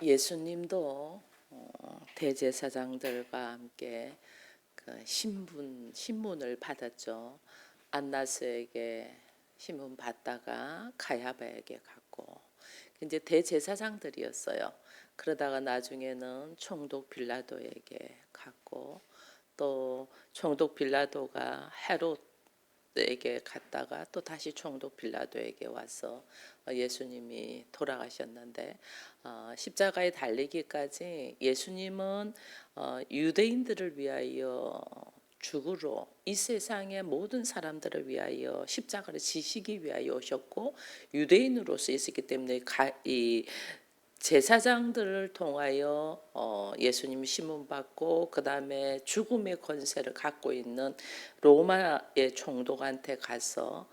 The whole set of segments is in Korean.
예수님도 대제사장들과 함께 그 신문을 받았죠. 안나스에게 신문 받다가 가야바에게 갔고, 이제 대제사장들이었어요. 그러다가 나중에는 총독 빌라도에게 갔고, 또 총독 빌라도가 헤롯에게 갔다가 또 다시 총독 빌라도에게 와서 예수님이 돌아가셨는데, 십자가에 달리기까지 예수님은 유대인들을 위하여 죽으러 이 세상의 모든 사람들을 위하여 십자가를 지시기 위하여 오셨고, 유대인으로서 있었기 때문에 이 제사장들을 통하여 예수님이 신문받고, 그 다음에 죽음의 권세를 갖고 있는 로마의 총독한테 가서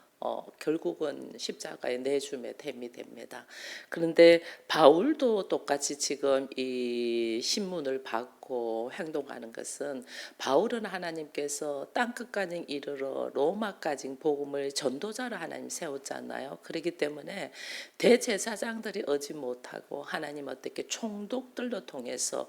결국은 십자가에 내줌에 됨이 됩니다. 그런데 바울도 똑같이 지금 이 신문을 받고 행동하는 것은, 바울은 하나님께서 땅끝까지 이르러 로마까지 복음을 전도자로 하나님 세웠잖아요. 그렇기 때문에 대제사장들이 오지 못하고 하나님 어떻게 총독들로 통해서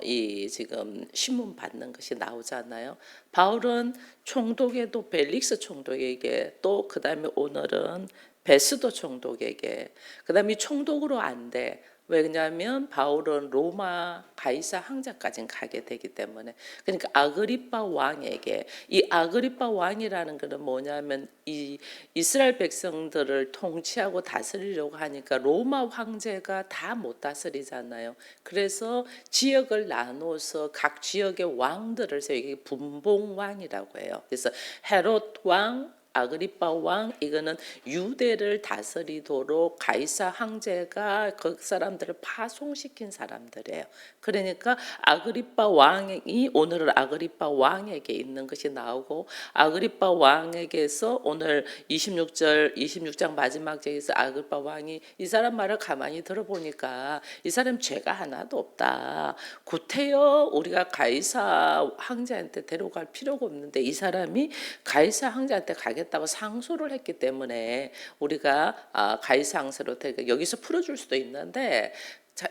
이 지금 신문 받는 것이 나오잖아요. 바울은 총독에도 벨릭스 총독에게, 또 그 다음에 오늘은 베스도 총독에게, 그 다음에 총독으로 안 돼. 왜냐하면 바울은 로마 가이사 황제까지 가게 되기 때문에. 그러니까 아그리빠 왕에게, 이 아그리빠 왕이라는 것은 뭐냐면 이 이스라엘 백성들을 통치하고 다스리려고 하니까 로마 황제가 다 못 다스리잖아요. 그래서 지역을 나눠서 각 지역의 왕들을 세우기 분봉왕이라고 해요. 그래서 헤롯 왕, 아그리빠 왕, 이거는 유대를 다스리도록 가이사 황제가 그 사람들을 파송시킨 사람들이에요. 그러니까 아그리빠 왕이 오늘은 아그리빠 왕에게 있는 것이 나오고, 아그리빠 왕에게서 오늘 26장 마지막 절에서 아그리빠 왕이 이 사람 말을 가만히 들어보니까 이 사람 죄가 하나도 없다. 구태여 우리가 가이사 황제한테 데려갈 필요가 없는데 이 사람이 가이사 황제한테 가겠다고 상소를 했기 때문에 우리가 가이사 황제로 여기서 풀어줄 수도 있는데,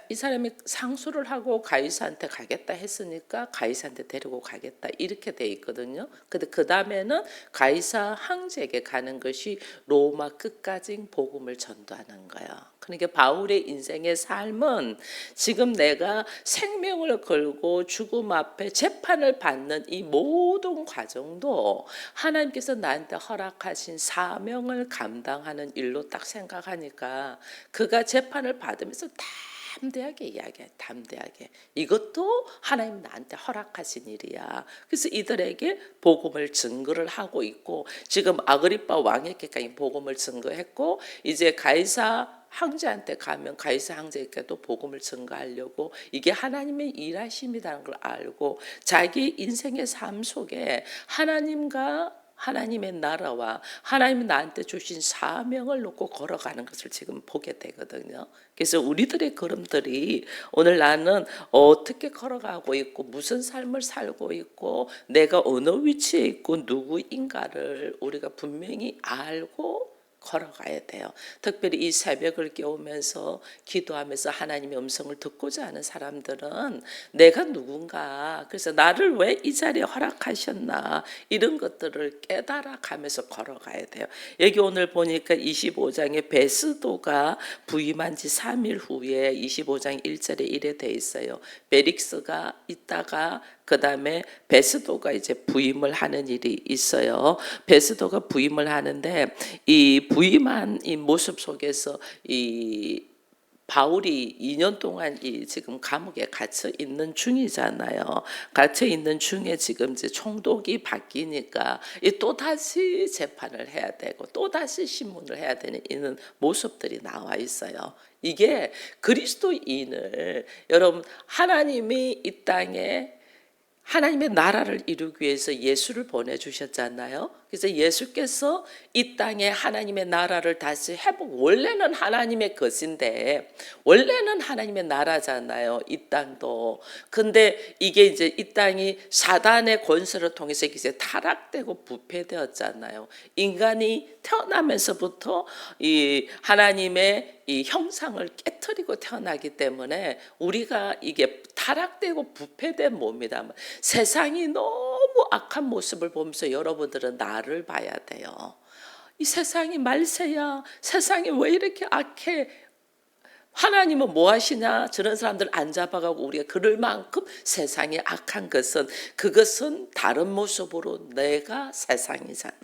이 사람이 상소를 하고 가이사한테 가겠다 했으니까 가이사한테 데리고 가겠다 이렇게 돼 있거든요. 근데 그 다음에는 가이사 황제에게 가는 것이 로마 끝까지 복음을 전도하는 거예요. 그러니까 바울의 인생의 삶은 지금 내가 생명을 걸고 죽음 앞에 재판을 받는 이 모든 과정도 하나님께서 나한테 허락하신 사명을 감당하는 일로 딱 생각하니까, 그가 재판을 받으면서 담대하게 이야기해. 담대하게. 이것도 하나님 나한테 허락하신 일이야. 그래서 이들에게 복음을 증거를 하고 있고, 지금 아그리빠 왕에게까지 복음을 증거했고, 이제 가이사 황제한테 가면 가이사 황제에게도 복음을 증거하려고, 이게 하나님의 일하심이라는 걸 알고 자기 인생의 삶 속에 하나님과 하나님의 나라와 하나님이 나한테 주신 사명을 놓고 걸어가는 것을 지금 보게 되거든요. 그래서 우리들의 걸음들이 오늘 나는 어떻게 걸어가고 있고 무슨 삶을 살고 있고 내가 어느 위치에 있고 누구인가를 우리가 분명히 알고 걸어가야 돼요. 특별히 이 새벽을 깨우면서 기도하면서 하나님의 음성을 듣고자 하는 사람들은 내가 누군가, 그래서 나를 왜 이 자리에 허락하셨나, 이런 것들을 깨달아 가면서 걸어가야 돼요. 여기 오늘 보니까 25장에 베스도가 부임한 지 3일 후에 25장 1절에 이래 돼 있어요. 베릭스가 있다가 그 다음에 베스도가 이제 부임을 하는 일이 있어요. 베스도가 부임을 하는데, 이 부임한 이 모습 속에서 이 바울이 2년 동안 이 지금 감옥에 갇혀 있는 중이잖아요. 갇혀 있는 중에 지금 이제 총독이 바뀌니까 또 다시 재판을 해야 되고 또 다시 신문을 해야 되는 이런 모습들이 나와 있어요. 이게 그리스도인을, 여러분 하나님이 이 땅에 하나님의 나라를 이루기 위해서 예수를 보내주셨잖아요. 그래서 예수께서 이 땅에 하나님의 나라를 다시 원래는 하나님의 것인데, 원래는 하나님의 나라잖아요, 이 땅도. 근데 이게 이제 이 땅이 사단의 권세를 통해서 이제 타락되고 부패되었잖아요. 인간이 태어나면서부터 이 하나님의 이 형상을 깨트리고 태어나기 때문에 우리가 이게 타락되고 부패된 몸이다. 세상이 너무 악한 모습을 보면서 여러분들은 나를 봐야 돼요. 이 세상이 말세야. 세상이 왜 이렇게 악해? 하나님은 뭐 하시냐? 저런 사람들 안 잡아가고 우리가 그럴 만큼 세상이 악한 것은, 그것은 다른 모습으로 내가 세상이잖아.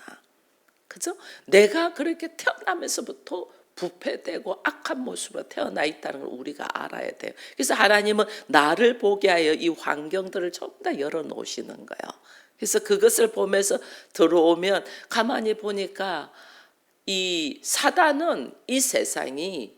그죠? 내가 그렇게 태어나면서부터 부패되고 악한 모습으로 태어나 있다는 걸 우리가 알아야 돼요. 그래서 하나님은 나를 보게 하여 이 환경들을 전부 다 열어놓으시는 거예요. 그래서 그것을 보면서 들어오면 가만히 보니까 이 사단은 이 세상이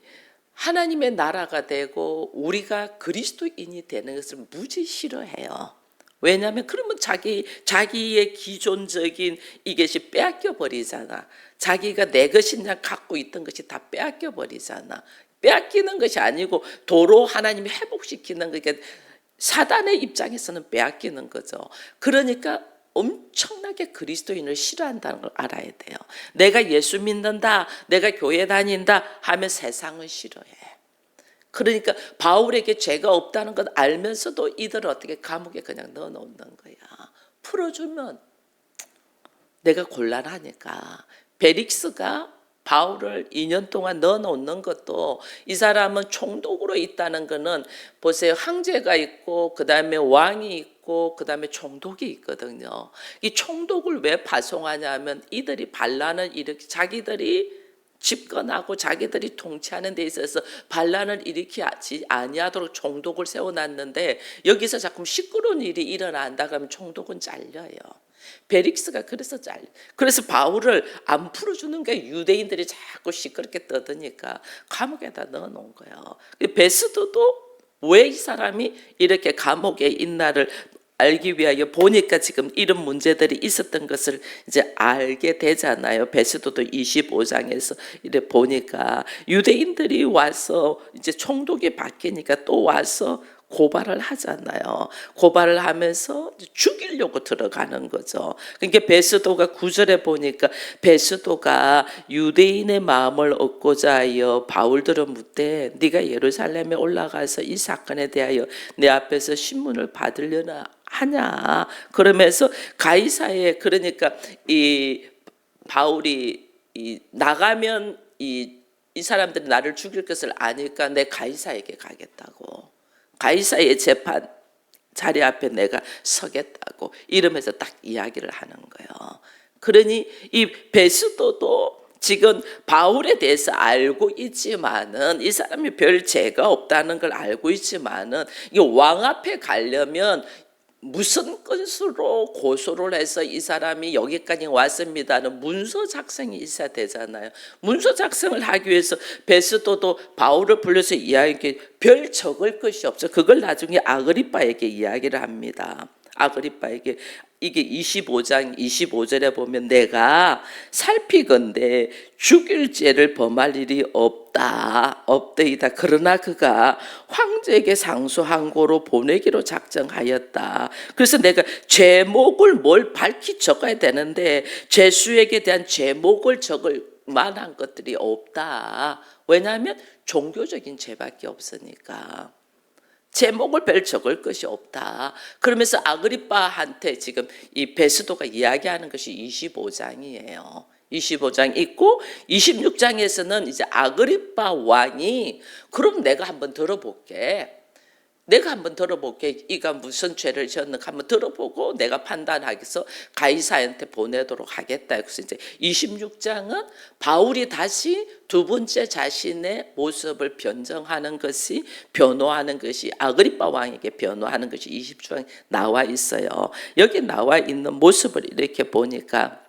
하나님의 나라가 되고 우리가 그리스도인이 되는 것을 무지 싫어해요. 왜냐하면 그러면 자기의 기존적인 이것이 빼앗겨 버리잖아. 자기가 내 것이냐 갖고 있던 것이 다 빼앗겨 버리잖아. 빼앗기는 것이 아니고 도로 하나님이 회복시키는 거니까 사단의 입장에서는 빼앗기는 거죠. 그러니까 엄청나게 그리스도인을 싫어한다는 걸 알아야 돼요. 내가 예수 믿는다, 내가 교회 다닌다 하면 세상은 싫어해. 그러니까 바울에게 죄가 없다는 것 알면서도 이들을 어떻게 감옥에 그냥 넣어놓는 거야. 풀어주면 내가 곤란하니까. 벨릭스가 바울을 2년 동안 넣어놓는 것도, 이 사람은 총독으로 있다는 것은 보세요. 황제가 있고 그 다음에 왕이 있고 그 다음에 총독이 있거든요. 이 총독을 왜 파송하냐면 이들이 반란을 일으키, 자기들이 집권하고 자기들이 통치하는 데 있어서 반란을 일으키지 아니하도록 총독을 세워놨는데, 여기서 자꾸 시끄러운 일이 일어난다 그러면 총독은 잘려요. 베릭스가 그래서 바울을 안 풀어주는 게, 유대인들이 자꾸 시끄럽게 떠드니까 감옥에다 넣어놓은 거예요. 베스도도 왜 이 사람이 이렇게 감옥에 있나를 알기 위하여 보니까 지금 이런 문제들이 있었던 것을 이제 알게 되잖아요. 베스도도 25장에서 이래 보니까 유대인들이 와서 이제 총독이 바뀌니까 또 와서 고발을 하잖아요. 고발을 하면서 죽이려고 들어가는 거죠. 그러니까 베스도가 9절에 보니까 베스도가 유대인의 마음을 얻고자 하여 바울들을 묻되 네가 예루살렘에 올라가서 이 사건에 대하여 내 앞에서 신문을 받으려나 하냐. 그러면서 가이사에, 그러니까 이 바울이 나가면 이 사람들이 나를 죽일 것을 아니까 내 가이사에게 가겠다고. 가이사의 재판 자리 앞에 내가 서겠다고 이러면서 딱 이야기를 하는 거예요. 그러니 이 베스도도 지금 바울에 대해서 알고 있지만은, 이 사람이 별 죄가 없다는 걸 알고 있지만은, 이 왕 앞에 가려면 무슨 건수로 고소를 해서 이 사람이 여기까지 왔습니다는 문서 작성이 있어야 되잖아요. 문서 작성을 하기 위해서 베스도도 바울을 불러서 이야기, 별 적을 것이 없어. 그걸 나중에 아그리빠에게 이야기를 합니다. 아그리빠에게 이게 25장 25절에 보면 내가 살피건대 죽일 죄를 범할 일이 없더이다. 그러나 그가 황제에게 상소한 고로 보내기로 작정하였다. 그래서 내가 제목을 뭘 밝히 적어야 되는데 죄수에게 대한 제목을 적을 만한 것들이 없다. 왜냐하면 종교적인 죄밖에 없으니까. 제목을 별 적을 것이 없다. 그러면서 아그리빠한테 지금 이 베스도가 이야기하는 것이 25장이에요. 25장 있고 26장에서는 이제 아그리빠 왕이 그럼 내가 한번 들어볼게. 이가 무슨 죄를 지었는가 한번 들어보고 내가 판단하겠어 가이사한테 보내도록 하겠다. 그래서 이제 26장은 바울이 다시 두 번째 자신의 모습을 변화하는 것이 아그리빠 왕에게 변화하는 것이 20장 나와 있어요. 여기 나와 있는 모습을 이렇게 보니까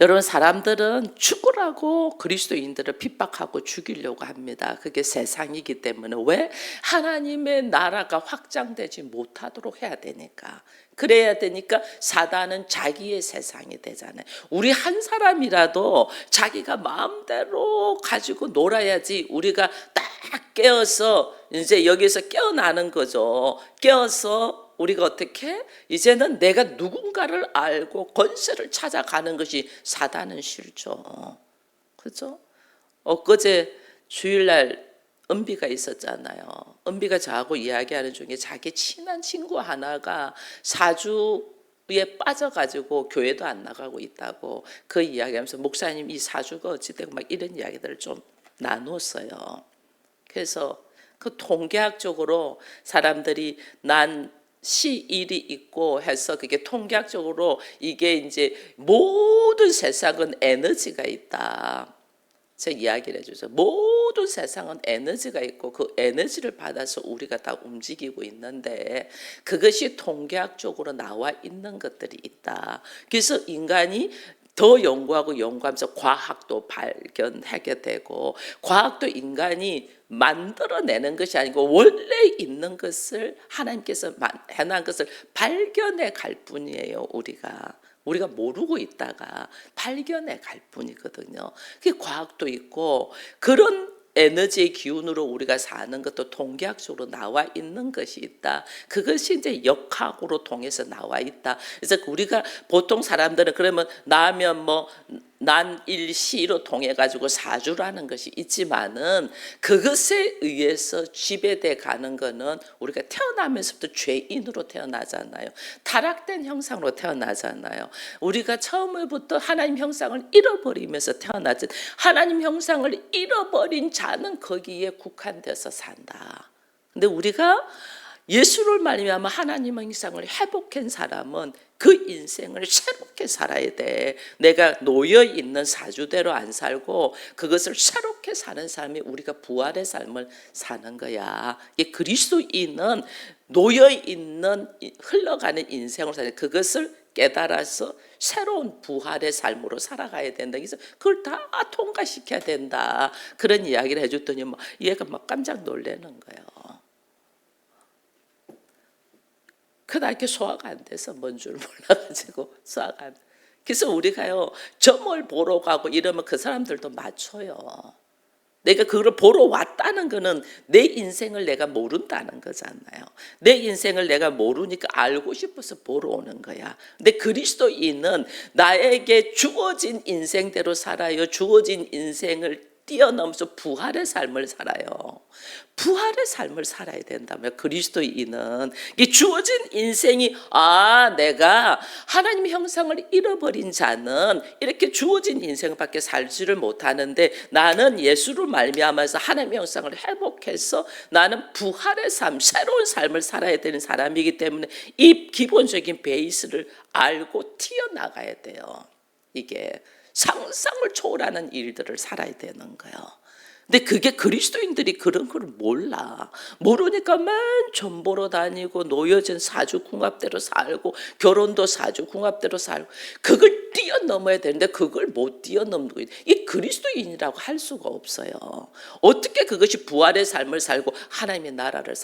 여러분, 사람들은 죽으라고 그리스도인들을 핍박하고 죽이려고 합니다. 그게 세상이기 때문에. 왜? 하나님의 나라가 확장되지 못하도록 해야 되니까. 그래야 되니까 사단은 자기의 세상이 되잖아요. 우리 한 사람이라도 자기가 마음대로 가지고 놀아야지 우리가 딱 깨어서 이제 여기서 깨어나는 거죠. 깨어서 우리가 어떻게 이제는 내가 누군가를 알고 권세를 찾아가는 것이 사단은 싫죠. 그죠? 엊그제 주일날 은비가 있었잖아요. 은비가 저하고 이야기하는 중에 자기 친한 친구 하나가 사주에 빠져가지고 교회도 안 나가고 있다고 그 이야기하면서 목사님 이 사주가 어찌되고 막 이런 이야기들을 좀 나누었어요. 그래서 그 통계학적으로 사람들이 난 시일이 있고 해서 그게 통계학적으로 이게 이제 모든 세상은 에너지가 있다. 제 이야기를 해주죠. 모든 세상은 에너지가 있고 그 에너지를 받아서 우리가 다 움직이고 있는데 그것이 통계학적으로 나와 있는 것들이 있다. 그래서 인간이 더 연구하면서 과학도 발견하게 되고 과학도 인간이 만들어내는 것이 아니고 원래 있는 것을 하나님께서 해놓은 것을 발견해 갈 뿐이에요. 우리가 모르고 있다가 발견해 갈 뿐이거든요. 그게 과학도 있고 그런 에너지의 기운으로 우리가 사는 것도 통계학적으로 나와 있는 것이 있다. 그것이 이제 역학으로 통해서 나와 있다. 그래서 우리가 보통 사람들은 그러면 나면 뭐 난일시로 통해 가지고 사주라는 것이 있지만은 그것에 의해서 지배돼 가는 거는 우리가 태어나면서부터 죄인으로 태어나잖아요. 타락된 형상으로 태어나잖아요. 우리가 처음부터 하나님 형상을 잃어버리면서 태어나지. 하나님 형상을 잃어버린 자는 거기에 국한돼서 산다. 근데 우리가 예수를 말미암아 하나님의 형상을 회복한 사람은 그 인생을 새롭게 살아야 돼. 내가 놓여 있는 사주대로 안 살고 그것을 새롭게 사는 삶이 우리가 부활의 삶을 사는 거야. 이 그리스도인은 놓여 있는 흘러가는 인생을 사는 그것을 깨달아서 새로운 부활의 삶으로 살아가야 된다. 그래서 그걸 다 통과시켜야 된다. 그런 이야기를 해줬더니 얘가 막 깜짝 놀라는 거예요. 그날 이렇게 소화가 안 돼서 뭔 줄 몰라가지고 소화가 안 돼. 그래서 우리가요 점을 보러 가고 이러면 그 사람들도 맞춰요. 내가 그걸 보러 왔다는 거는 내 인생을 내가 모른다는 거잖아요. 내 인생을 내가 모르니까 알고 싶어서 보러 오는 거야. 근데 그리스도인은 나에게 주어진 인생대로 살아요. 주어진 인생을 뛰어넘어서 부활의 삶을 살아요. 부활의 삶을 살아야 된다면 그리스도인은 이 주어진 인생이 내가 하나님의 형상을 잃어버린 자는 이렇게 주어진 인생밖에 살지를 못하는데 나는 예수를 말미암아서 하나님의 형상을 회복해서 나는 부활의 삶, 새로운 삶을 살아야 되는 사람이기 때문에 이 기본적인 베이스를 알고 튀어나가야 돼요. 이게 상상을 초월하는 일들을 살아야 되는 거예요. 근데 그게 그리스도인들이 그런 걸 모르니까 맨 전보러 다니고 놓여진 사주궁합대로 살고 결혼도 사주궁합대로 살고 그걸 뛰어넘어야 되는데 그걸 못 뛰어넘고 이 그리스도인이라고 할 수가 없어요. 어떻게 그것이 부활의 삶을 살고 하나님의 나라를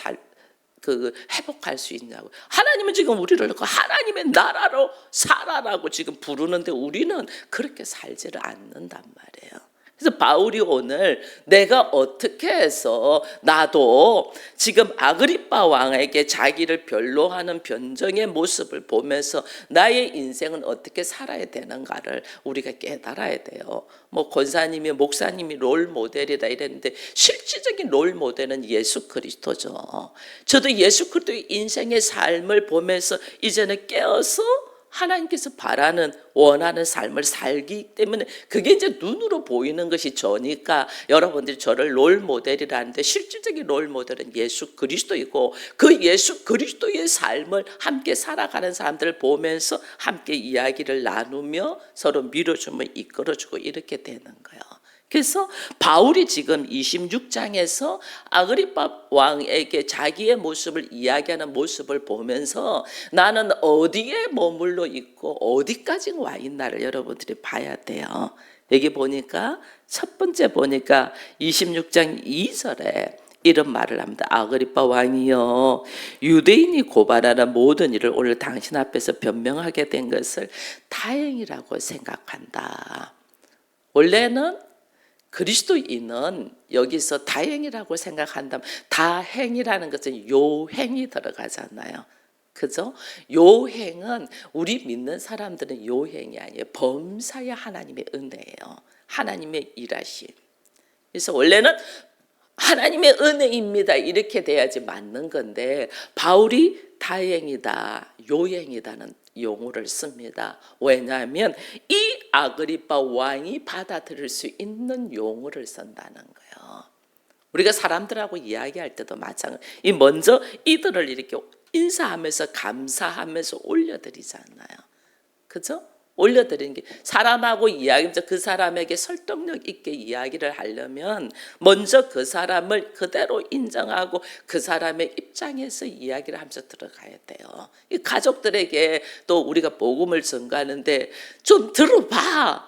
회복할 수 있냐고. 하나님은 지금 우리를 하나님의 나라로 살아라고 지금 부르는데 우리는 그렇게 살지를 않는단 말이에요. 그래서 바울이 오늘 내가 어떻게 해서 나도 지금 아그리빠 왕에게 자기를 변로하는 변정의 모습을 보면서 나의 인생은 어떻게 살아야 되는가를 우리가 깨달아야 돼요. 권사님이 목사님이 롤 모델이다 이랬는데 실질적인 롤 모델은 예수 그리스도죠. 저도 예수 그리스도의 인생의 삶을 보면서 이제는 깨어서 하나님께서 원하는 삶을 살기 때문에 그게 이제 눈으로 보이는 것이 저니까 여러분들이 저를 롤 모델이라는데 실질적인 롤 모델은 예수 그리스도이고 그 예수 그리스도의 삶을 함께 살아가는 사람들을 보면서 함께 이야기를 나누며 서로 밀어주며 이끌어주고 이렇게 되는 거예요. 그래서 바울이 지금 26장에서 아그리파 왕에게 자기의 모습을 이야기하는 모습을 보면서 나는 어디에 머물러 있고 어디까지 와 있나를 여러분들이 봐야 돼요. 여기 보니까 첫 번째 보니까 26장 2절에 이런 말을 합니다. 아그리파 왕이여, 유대인이 고발하는 모든 일을 오늘 당신 앞에서 변명하게 된 것을 다행이라고 생각한다. 원래는 그리스도인은 여기서 다행이라고 생각한다면 다행이라는 것은 요행이 들어가잖아요. 그죠? 요행은 우리 믿는 사람들은 요행이 아니에요. 범사의 하나님의 은혜예요. 하나님의 일하심. 그래서 원래는 하나님의 은혜입니다. 이렇게 돼야지 맞는 건데 바울이 다행이다, 요행이다는 용어를 씁니다. 왜냐하면 이 아그리파 왕이 받아들일 수 있는 용어를 쓴다는 거예요. 우리가 사람들하고 이야기할 때도 마찬가지. 먼저 이들을 이렇게 인사하면서 감사하면서 올려드리잖아요. 그죠? 올려드리는 게 사람하고 이야기하면서 그 사람에게 설득력 있게 이야기를 하려면 먼저 그 사람을 그대로 인정하고 그 사람의 입장에서 이야기를 하면서 들어가야 돼요. 이 가족들에게 또 우리가 복음을 전가하는데 좀 들어봐,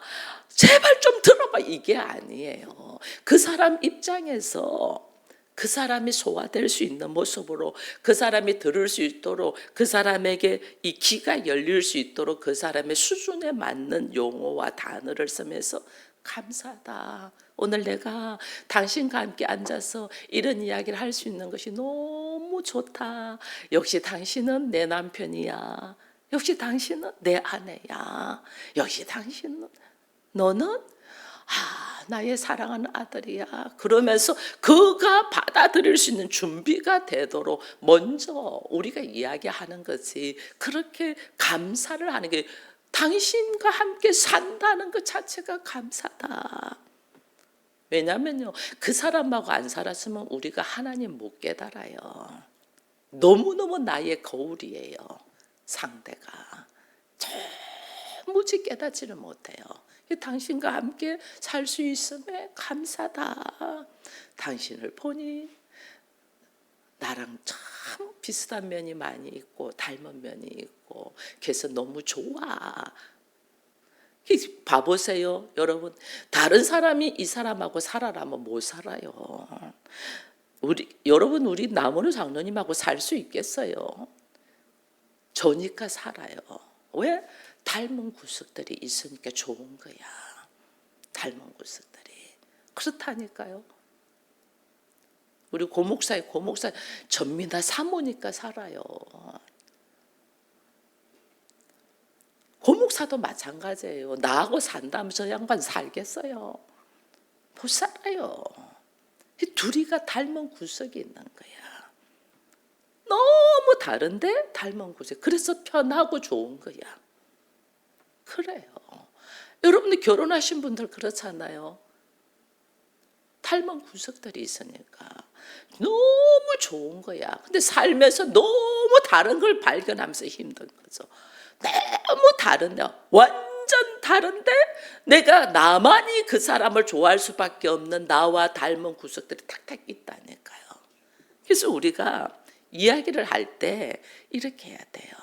제발 좀 들어봐, 이게 아니에요. 그 사람 입장에서 그 사람이 소화될 수 있는 모습으로 그 사람이 들을 수 있도록 그 사람에게 이 귀가 열릴 수 있도록 그 사람의 수준에 맞는 용어와 단어를 쓰면서 감사하다. 오늘 내가 당신과 함께 앉아서 이런 이야기를 할 수 있는 것이 너무 좋다. 역시 당신은 내 남편이야. 역시 당신은 내 아내야. 역시 당신은 너는 나의 사랑하는 아들이야. 그러면서 그가 받아들일 수 있는 준비가 되도록 먼저 우리가 이야기하는 거지. 그렇게 감사를 하는 게 당신과 함께 산다는 것 자체가 감사다. 왜냐면요, 그 사람하고 안 살았으면 우리가 하나님 못 깨달아요. 너무너무 나의 거울이에요. 상대가 도무지 깨닫지를 못해요. 당신과 함께 살 수 있음에 감사다. 당신을 보니 나랑 참 비슷한 면이 많이 있고 닮은 면이 있고 그래서 너무 좋아. 봐보세요, 여러분. 다른 사람이 이 사람하고 살아라면 못 살아요. 여러분, 우리 나무로 장로님하고 살 수 있겠어요? 저니까 살아요. 왜? 닮은 구석들이 있으니까 좋은 거야. 닮은 구석들이. 그렇다니까요. 우리 고목사 전미나 사모니까 살아요. 고목사도 마찬가지예요. 나하고 산다면서 저 양반 살겠어요? 못 살아요. 둘이가 닮은 구석이 있는 거야. 너무 다른데 닮은 구석. 그래서 편하고 좋은 거야. 그래요. 여러분들 결혼하신 분들 그렇잖아요. 닮은 구석들이 있으니까 너무 좋은 거야. 근데 살면서 너무 다른 걸 발견하면서 힘든 거죠. 너무 다른데, 완전 다른데 내가 나만이 그 사람을 좋아할 수밖에 없는 나와 닮은 구석들이 탁탁 있다니까요. 그래서 우리가 이야기를 할 때 이렇게 해야 돼요.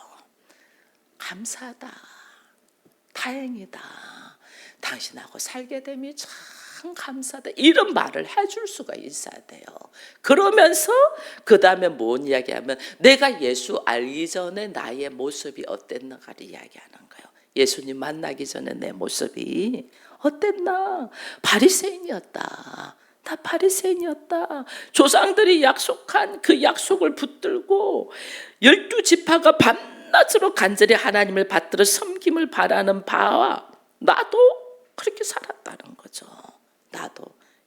감사하다. 다행이다. 당신하고 살게 됨이 참 감사하다. 이런 말을 해줄 수가 있어야 돼요. 그러면서 그 다음에 뭔 이야기하면 내가 예수 알기 전에 나의 모습이 어땠는가를 이야기하는 거예요. 예수님 만나기 전에 내 모습이 어땠나? 바리새인이었다. 다 바리새인이었다. 조상들이 약속한 그 약속을 붙들고 12지파가 밤낮으로 간절히 하나님을 받들어 섬김을 바라는 바와 나도 그렇게 살았다는 거죠. 나도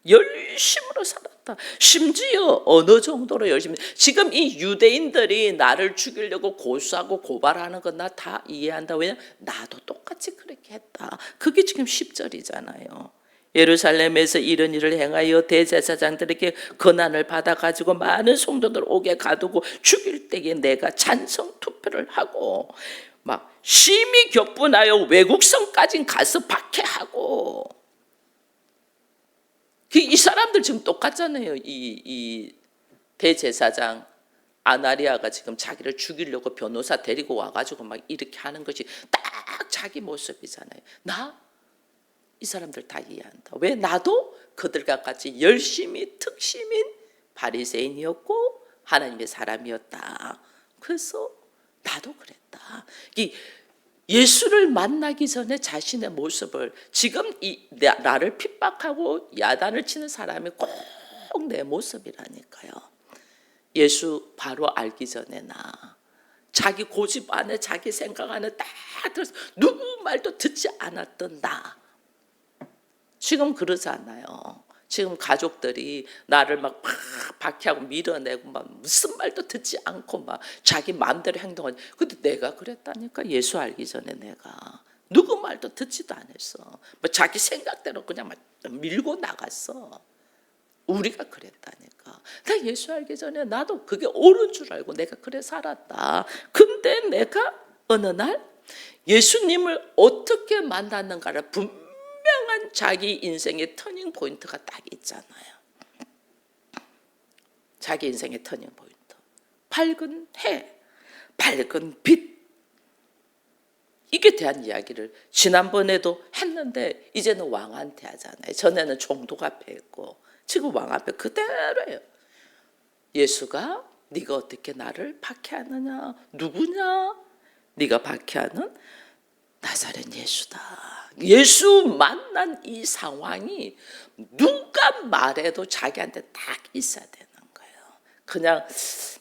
열심으로 살았다. 심지어 어느 정도로 열심히, 지금 이 유대인들이 나를 죽이려고 고소하고 고발하는 건 나 다 이해한다. 왜냐? 나도 똑같이 그렇게 했다. 그게 지금 10절이잖아요. 예루살렘에서 이런 일을 행하여 대제사장들에게 권한을 받아가지고 많은 성도들 오게 가두고 죽일 때에 내가 찬성 투표를 하고 막 심히 격분하여 외국성까지 가서 박해하고 이 사람들 지금 똑같잖아요. 이 대제사장 아나리아가 지금 자기를 죽이려고 변호사 데리고 와가지고 막 이렇게 하는 것이 딱 자기 모습이잖아요. 이 사람들 다 이해한다. 왜? 나도 그들과 같이 열심히 특심인 바리새인이었고 하나님의 사람이었다. 그래서 나도 그랬다. 예수를 만나기 전에 자신의 모습을, 지금 나를 핍박하고 야단을 치는 사람이 꼭 내 모습이라니까요. 예수 바로 알기 전에 자기 고집 안에 자기 생각 안에 딱 들어서 누구 말도 듣지 않았던 나. 지금 그러잖아요. 지금 가족들이 나를 막 박해하고 밀어내고 막 무슨 말도 듣지 않고 막 자기 마음대로 행동하니, 근데 내가 그랬다니까. 예수 알기 전에 내가 누구 말도 듣지도 않았어. 뭐 자기 생각대로 그냥 막 밀고 나갔어. 우리가 그랬다니까. 나 예수 알기 전에 나도 그게 옳은 줄 알고 내가 그래 살았다. 근데 내가 어느 날 예수님을 어떻게 만났는가를 분명한 자기 인생의 터닝 포인트가 딱 있잖아요. 자기 인생의 터닝 포인트. 밝은 해, 밝은 빛. 이게 대한 이야기를 지난번에도 했는데 이제는 왕한테 하잖아요. 전에는 총독 앞에 했고 지금 왕 앞에 그대로예요. 예수가 네가 어떻게 나를 박해하느냐? 누구냐? 네가 박해하는 나사렛 예수다. 예수 만난 이 상황이 누가 말해도 자기한테 딱 있어야 되는 거예요. 그냥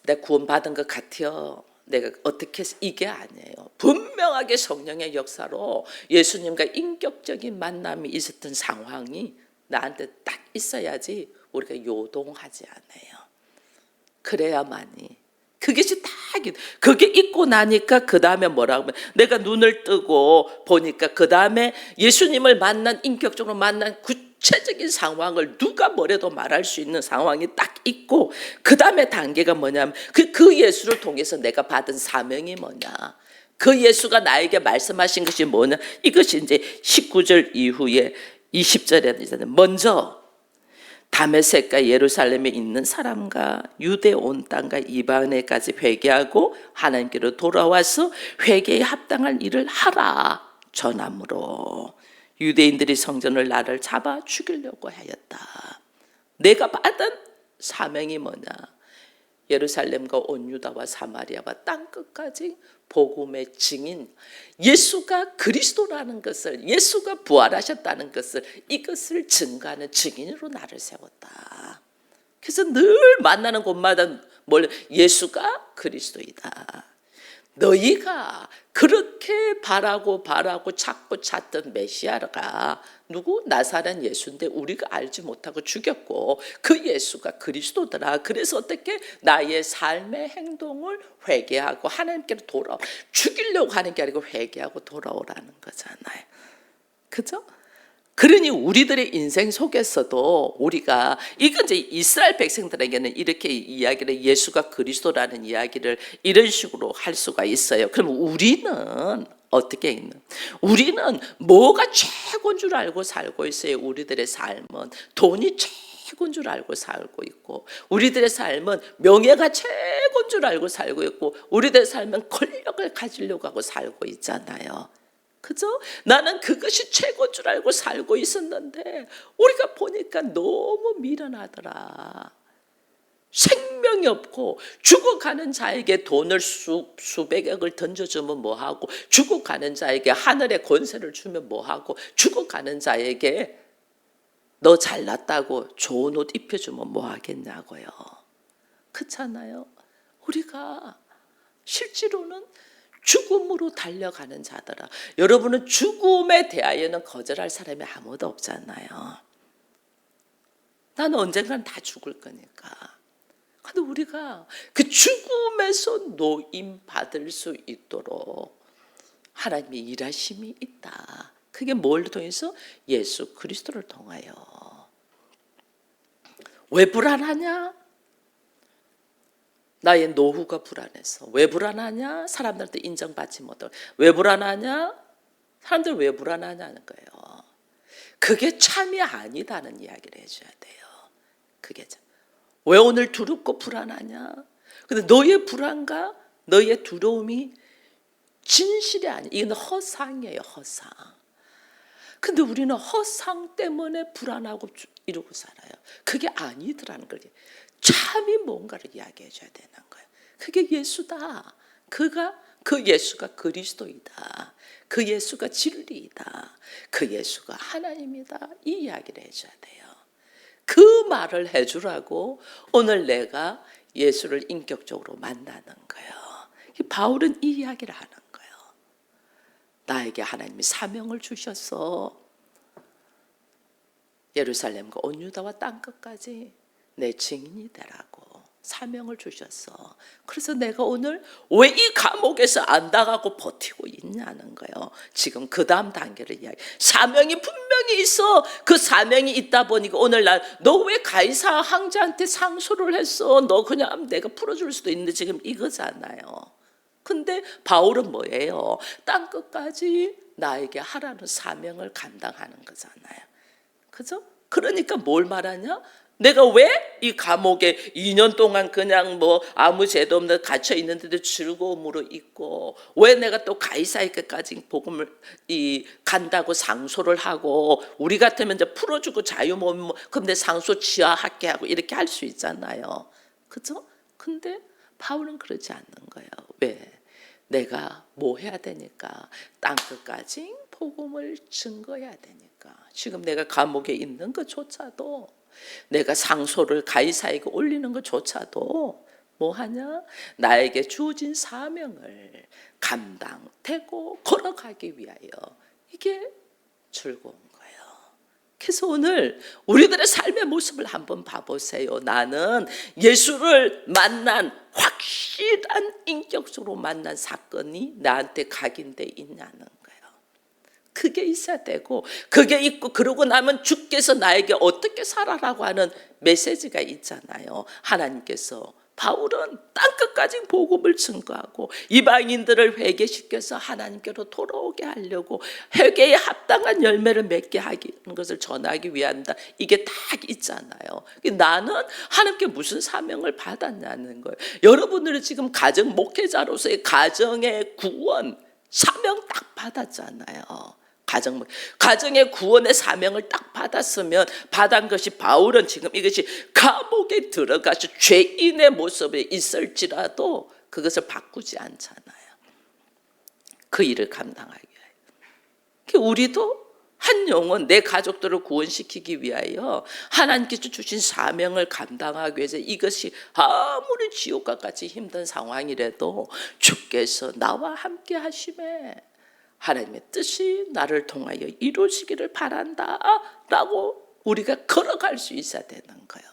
내가 구원받은 것 같아요. 내가 어떻게 해서 이게 아니에요. 분명하게 성령의 역사로 예수님과 인격적인 만남이 있었던 상황이 나한테 딱 있어야지 우리가 요동하지 않아요. 그래야만이. 그것이 딱 그게 있고 나니까 그 다음에 뭐라고 하면 내가 눈을 뜨고 보니까 그 다음에 예수님을 만난, 인격적으로 만난 구체적인 상황을 누가 뭐래도 말할 수 있는 상황이 딱 있고, 그 다음에 단계가 뭐냐면 그 예수를 통해서 내가 받은 사명이 뭐냐, 그 예수가 나에게 말씀하신 것이 뭐냐. 이것이 이제 19절 이후에 20절에 먼저 다메섹과 예루살렘에 있는 사람과 유대 온 땅과 이방에까지 회개하고 하나님께로 돌아와서 회개에 합당한 일을 하라 전함으로 유대인들이 성전을 나를 잡아 죽이려고 하였다. 내가 받은 사명이 뭐냐? 예루살렘과 온 유다와 사마리아와 땅끝까지 복음의 증인, 예수가 그리스도라는 것을, 예수가 부활하셨다는 것을, 이것을 증거하는 증인으로 나를 세웠다. 그래서 늘 만나는 곳마다 예수가 그리스도이다. 너희가 그렇게 바라고 찾던 메시아가 누구? 나사렛 예수인데 우리가 알지 못하고 죽였고 그 예수가 그리스도더라. 그래서 어떻게 나의 삶의 행동을 회개하고 하나님께로 죽이려고 하는 게 아니고 회개하고 돌아오라는 거잖아요. 그죠? 그러니 우리들의 인생 속에서도 우리가, 이건 이제 이스라엘 백성들에게는 이렇게 이야기를, 예수가 그리스도라는 이야기를 이런 식으로 할 수가 있어요. 그럼 우리는 어떻게 있는? 우리는 뭐가 최고인 줄 알고 살고 있어요. 우리들의 삶은 돈이 최고인 줄 알고 살고 있고, 우리들의 삶은 명예가 최고인 줄 알고 살고 있고, 우리들의 삶은 권력을 가지려고 하고 살고 있잖아요. 그죠? 나는 그것이 최고인 줄 알고 살고 있었는데 우리가 보니까 너무 미련하더라. 생명이 없고 죽어가는 자에게 돈을 수백억을 던져주면 뭐하고, 죽어가는 자에게 하늘의 권세를 주면 뭐하고, 죽어가는 자에게 너 잘났다고 좋은 옷 입혀주면 뭐하겠냐고요. 그렇잖아요. 우리가 실제로는 죽음으로 달려가는 자더라. 여러분은 죽음에 대하여는 거절할 사람이 아무도 없잖아요. 나는 언젠간 다 죽을 거니까. 근데 우리가 그 죽음에서 노임 받을 수 있도록 하나님의 일하심이 있다. 그게 뭘 통해서? 예수 그리스도를 통하여. 왜 불안하냐? 나의 노후가 불안해서. 왜 불안하냐? 사람들한테 인정받지 못하고. 왜 불안하냐? 사람들 왜 불안하냐는 거예요. 그게 참이 아니다는 이야기를 해줘야 돼요. 그게 참. 왜 오늘 두렵고 불안하냐? 근데 너의 불안과 너의 두려움이 진실이 아니에요. 이건 허상이에요, 허상. 근데 우리는 허상 때문에 불안하고 이러고 살아요. 그게 아니더라는 거예요. 참이 뭔가를 이야기해 줘야 되는 거예요. 그게 예수다. 그 예수가 그리스도이다. 그 예수가 진리이다. 그 예수가 하나님이다. 이 이야기를 해줘야 돼요. 그 말을 해주라고 오늘 내가 예수를 인격적으로 만나는 거예요. 바울은 이 이야기를 하는 거예요. 나에게 하나님이 사명을 주셨어. 예루살렘과 온 유다와 땅끝까지 내 증인이 되라고 사명을 주셨어. 그래서 내가 오늘 왜 이 감옥에서 안 나가고 버티고 있냐는 거예요. 지금 그 다음 단계를 이야기. 사명이 분명히 있어. 그 사명이 있다 보니까 오늘날 너 왜 가이사 황제한테 상소를 했어? 너 그냥 내가 풀어줄 수도 있는데 지금 이거잖아요. 근데 바울은 뭐예요? 땅끝까지 나에게 하라는 사명을 감당하는 거잖아요. 그죠? 그러니까 뭘 말하냐? 내가 왜 이 감옥에 2년 동안 그냥 뭐 아무 죄도 없는 갇혀 있는데도 즐거움으로 있고, 왜 내가 또 가이사에게까지 복음을 간다고 상소를 하고, 우리 같으면 이제 풀어주고 자유 뭐 근데 상소 취하하게 하고 이렇게 할 수 있잖아요. 그죠? 근데 바울은 그러지 않는 거예요. 왜? 내가 뭐 해야 되니까 땅끝까지 복음을 증거해야 되니까. 지금 내가 감옥에 있는 것조차도, 내가 상소를 가이사에게 올리는 것조차도 뭐 하냐? 나에게 주어진 사명을 감당되고 걸어가기 위하여. 이게 즐거운 거예요. 그래서 오늘 우리들의 삶의 모습을 한번 봐보세요. 나는 예수를 만난, 확실한 인격적으로 만난 사건이 나한테 각인돼 있냐는 거예요. 그게 있어야 되고, 그게 있고 그러고 나면 주께서 나에게 어떻게 살아라고 하는 메시지가 있잖아요. 하나님께서 바울은 땅끝까지 복음을 증거하고 이방인들을 회개시켜서 하나님께로 돌아오게 하려고 회개에 합당한 열매를 맺게 하는 것을 전하기 위한다. 이게 딱 있잖아요. 나는 하나님께 무슨 사명을 받았냐는 거예요. 여러분들은 지금 가정 목회자로서의 가정의 구원 사명 딱 받았잖아요. 가정의 구원의 사명을 딱 받았으면, 받은 것이 바울은 지금 이것이 감옥에 들어가서 죄인의 모습에 있을지라도 그것을 바꾸지 않잖아요. 그 일을 감당하기 위하여. 우리도 한 영혼, 내 가족들을 구원시키기 위하여 하나님께서 주신 사명을 감당하기 위해서, 이것이 아무리 지옥과 같이 힘든 상황이라도 주께서 나와 함께 하심에 하나님의 뜻이 나를 통하여 이루어지기를 바란다 라고 우리가 걸어갈 수 있어야 되는 거예요.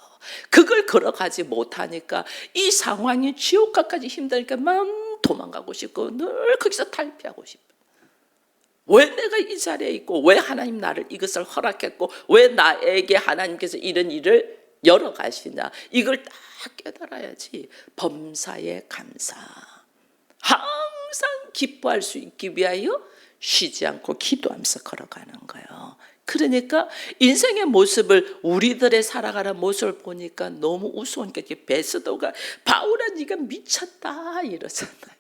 그걸 걸어가지 못하니까 이 상황이 지옥까지 힘드니까 막 도망가고 싶고 늘 거기서 탈피하고 싶어. 왜 내가 이 자리에 있고, 왜 하나님 나를 이것을 허락했고, 왜 나에게 하나님께서 이런 일을 열어가시냐, 이걸 딱 깨달아야지. 범사에 감사, 항상 기뻐할 수 있기 위하여 쉬지 않고 기도하면서 걸어가는 거예요. 그러니까 인생의 모습을, 우리들의 살아가는 모습을 보니까 너무 우스우니까 베스도가 바울아 네가 미쳤다 이러잖아요.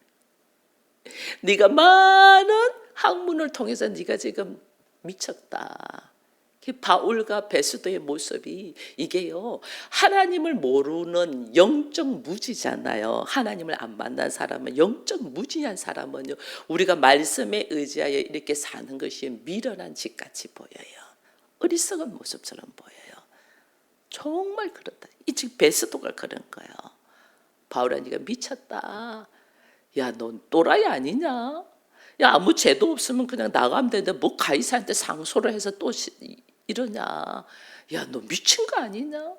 네가 많은 학문을 통해서 네가 지금 미쳤다. 바울과 베스도의 모습이 이게요, 하나님을 모르는 영적 무지잖아요. 하나님을 안 만난 사람은, 영적 무지한 사람은요, 우리가 말씀에 의지하여 이렇게 사는 것이 미련한 짓같이 보여요. 어리석은 모습처럼 보여요. 정말 그렇다. 이 지금 베스도가 그런 거예요. 바울아 네가 미쳤다. 야 넌 또라이 아니냐? 야 아무 죄도 없으면 그냥 나가면 되는데 뭐 가이사한테 상소를 해서 또 이러냐? 야 너 미친 거 아니냐?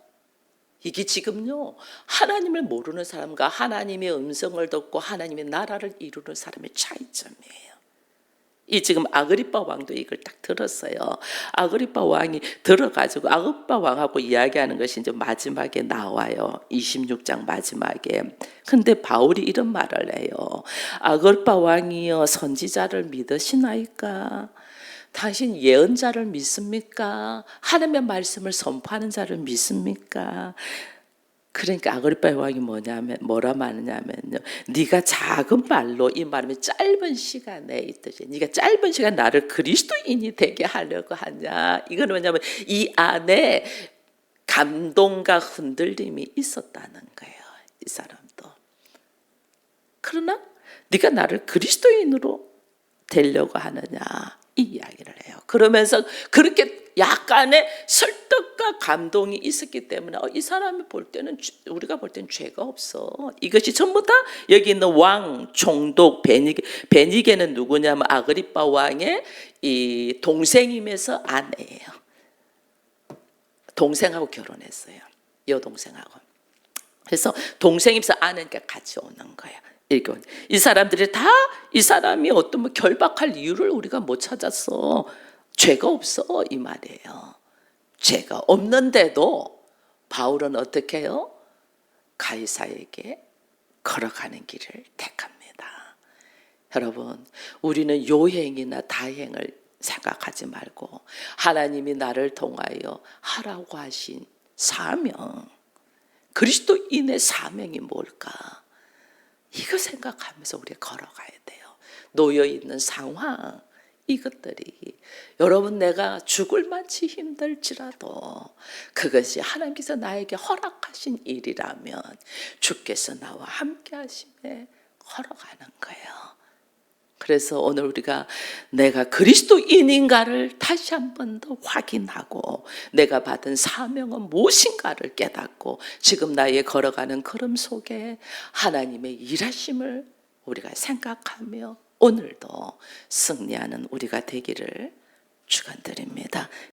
이게 지금요, 하나님을 모르는 사람과 하나님의 음성을 듣고 하나님의 나라를 이루는 사람의 차이점이에요. 이 지금 아그리빠 왕도 이걸 딱 들었어요. 아그리빠 왕이 들어가지고 아그리빠 왕하고 이야기하는 것이 이제 마지막에 나와요. 26장 마지막에. 근데 바울이 이런 말을 해요. 아그리빠 왕이여 선지자를 믿으시나이까? 당신 예언자를 믿습니까? 하나님의 말씀을 선포하는 자를 믿습니까? 그러니까 아그리파 왕이 뭐라 말하냐면요. 네가 작은 말로 이 말하면 짧은 시간에 있듯이 네가 짧은 시간 나를 그리스도인이 되게 하려고 하냐. 이거는 뭐냐면 이 안에 감동과 흔들림이 있었다는 거예요. 이 사람도. 그러나 네가 나를 그리스도인으로 되려고 하느냐 이 이야기를 해요. 그러면서 그렇게 약간의 설득과 감동이 있었기 때문에 이 사람이 볼 때는 우리가 볼 때는 죄가 없어. 이것이 전부 다 여기 있는 왕, 총독, 베니게는 누구냐면 아그리파 왕의 이 동생이면서 아내예요. 동생하고 결혼했어요. 여동생하고. 그래서 동생이면서 아내니까 같이 오는 거야. 이 사람들이 다 이 사람이 어떤 뭐 결박할 이유를 우리가 못 찾았어. 죄가 없어 이 말이에요. 죄가 없는데도 바울은 어떻게 해요? 가이사에게 걸어가는 길을 택합니다. 여러분, 우리는 요행이나 다행을 생각하지 말고 하나님이 나를 통하여 하라고 하신 사명, 그리스도인의 사명이 뭘까? 이거 생각하면서 우리가 걸어가야 돼요. 놓여있는 상황, 이것들이 여러분 내가 죽을 만치 힘들지라도 그것이 하나님께서 나에게 허락하신 일이라면 주께서 나와 함께 하심에 걸어가는 거예요. 그래서 오늘 우리가 내가 그리스도인인가를 다시 한 번 더 확인하고 내가 받은 사명은 무엇인가를 깨닫고 지금 나의 걸어가는 걸음 속에 하나님의 일하심을 우리가 생각하며 오늘도 승리하는 우리가 되기를 축원드립니다.